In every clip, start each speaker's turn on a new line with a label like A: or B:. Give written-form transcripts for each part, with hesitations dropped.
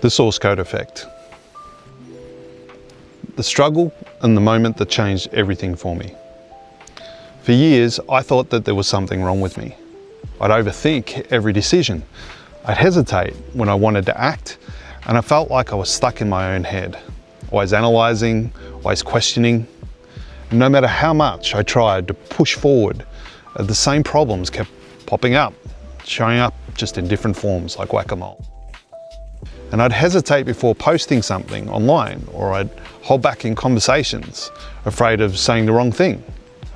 A: The source code effect. The struggle and the moment that changed everything for me. For years, I thought that there was something wrong with me. I'd overthink every decision. I'd hesitate when I wanted to act, and I felt like I was stuck in my own head, always analysing, always questioning. And no matter how much I tried to push forward, the same problems kept popping up, showing up just in different forms like whack-a-mole. And I'd hesitate before posting something online, or I'd hold back in conversations, afraid of saying the wrong thing.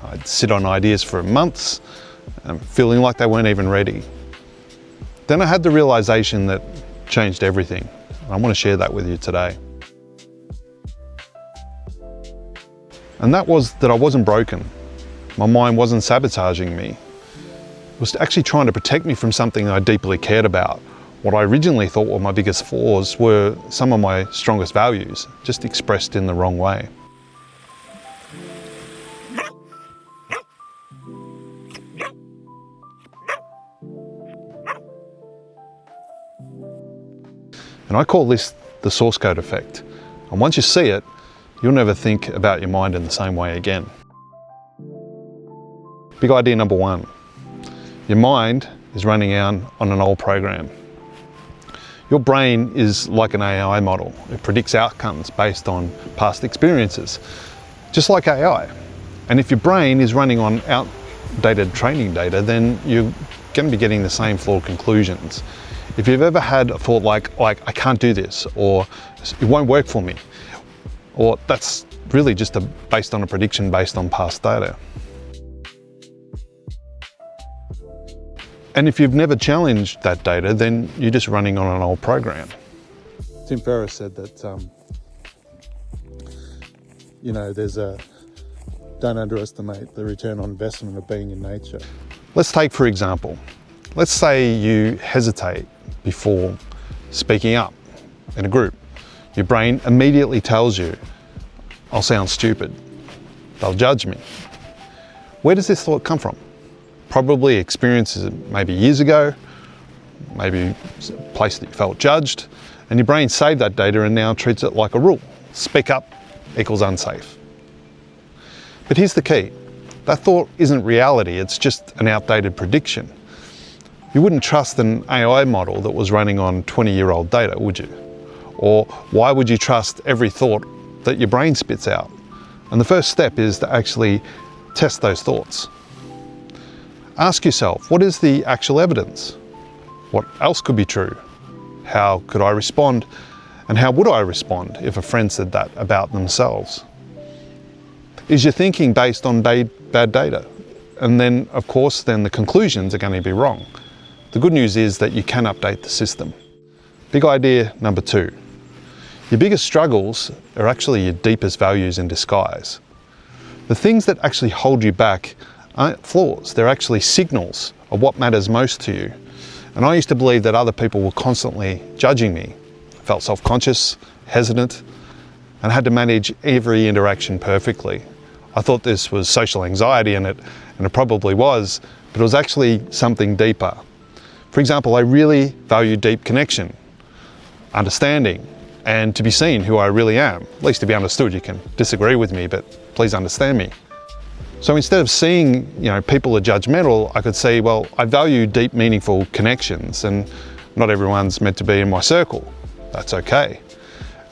A: I'd sit on ideas for months, feeling like they weren't even ready. Then I had the realization that changed everything. I want to share that with you today. And that was that I wasn't broken. My mind wasn't sabotaging me. It was actually trying to protect me from something I deeply cared about. What I originally thought were my biggest flaws were some of my strongest values, just expressed in the wrong way. And I call this the source code effect. And once you see it, you'll never think about your mind in the same way again. Big idea number one. Your mind is running on an old program. Your brain is like an AI model. It predicts outcomes based on past experiences, just like AI. And if your brain is running on outdated training data, then you're going to be getting the same flawed conclusions. If you've ever had a thought like I can't do this, or it won't work for me, or that's really just based on a prediction based on past data. And if you've never challenged that data, then you're just running on an old program.
B: Tim Ferriss said that, don't underestimate the return on investment of being in nature.
A: Let's take, for example, let's say you hesitate before speaking up in a group. Your brain immediately tells you, I'll sound stupid, they'll judge me. Where does this thought come from? Probably experiences maybe years ago, maybe a place that you felt judged, and your brain saved that data and now treats it like a rule. Speak up equals unsafe. But here's the key. That thought isn't reality, it's just an outdated prediction. You wouldn't trust an AI model that was running on 20-year-old data, would you? Or why would you trust every thought that your brain spits out? And the first step is to actually test those thoughts. Ask yourself, what is the actual evidence? What else could be true? How could I respond? And how would I respond if a friend said that about themselves? Is your thinking based on bad data? And then, of course, then the conclusions are going to be wrong. The good news is that you can update the system. Big idea number two. Your biggest struggles are actually your deepest values in disguise. The things that actually hold you back aren't flaws, they're actually signals of what matters most to you. And I used to believe that other people were constantly judging me. I felt self-conscious, hesitant, and had to manage every interaction perfectly. I thought this was social anxiety, and it probably was, but it was actually something deeper. For example, I really value deep connection, understanding, and to be seen who I really am, at least to be understood. You can disagree with me, but please understand me. So instead of seeing, people are judgmental, I could see, well, I value deep, meaningful connections, and not everyone's meant to be in my circle. That's okay.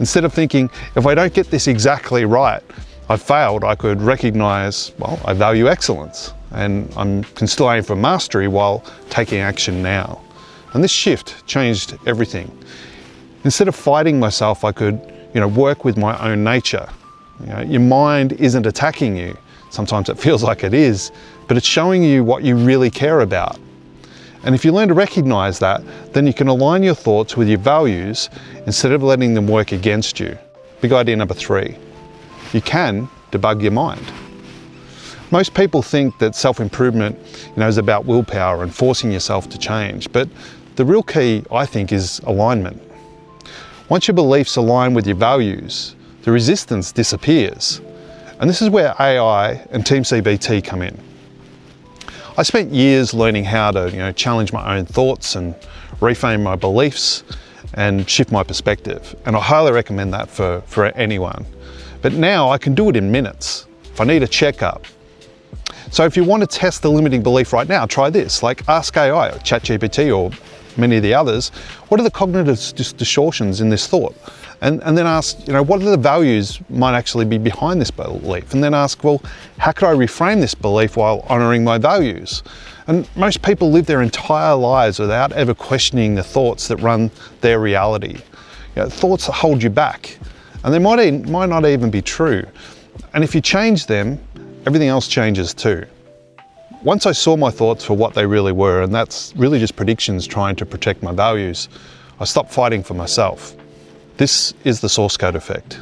A: Instead of thinking, if I don't get this exactly right, I've failed, I could recognize, well, I value excellence, and I can still aim for mastery while taking action now. And this shift changed everything. Instead of fighting myself, I could, work with my own nature. Your mind isn't attacking you. Sometimes it feels like it is, but it's showing you what you really care about. And if you learn to recognize that, then you can align your thoughts with your values instead of letting them work against you. Big idea number three. You can debug your mind. Most people think that self-improvement, is about willpower and forcing yourself to change, but the real key, I think, is alignment. Once your beliefs align with your values, the resistance disappears. And this is where AI and Team CBT come in. I spent years learning how to challenge my own thoughts and reframe my beliefs. and shift my perspective. And I highly recommend that for anyone. But now I can do it in minutes. If I need a checkup. So if you want to test the limiting belief right now, try this. Like ask AI or ChatGPT or many of the others, what are the cognitive distortions in this thought? And then ask, what are the values might actually be behind this belief? And then ask, well, how could I reframe this belief while honoring my values? And most people live their entire lives without ever questioning the thoughts that run their reality. Thoughts that hold you back, and they might not even be true. And if you change them, everything else changes too. Once I saw my thoughts for what they really were, and that's really just predictions trying to protect my values, I stopped fighting for myself. This is the source code effect.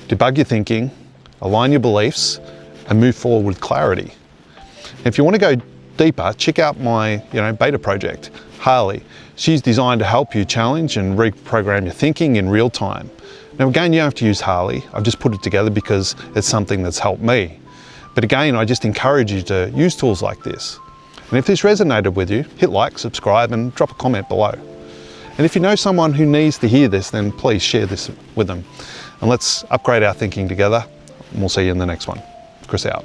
A: Debug your thinking, align your beliefs, and move forward with clarity. If you want to go deeper, check out my beta project, Harley. She's designed to help you challenge and reprogram your thinking in real time. Now again, you don't have to use Harley. I've just put it together because it's something that's helped me. But again, I just encourage you to use tools like this. And if this resonated with you, hit like, subscribe, and drop a comment below. And if you know someone who needs to hear this, then please share this with them. And let's upgrade our thinking together, and we'll see you in the next one. Chris out.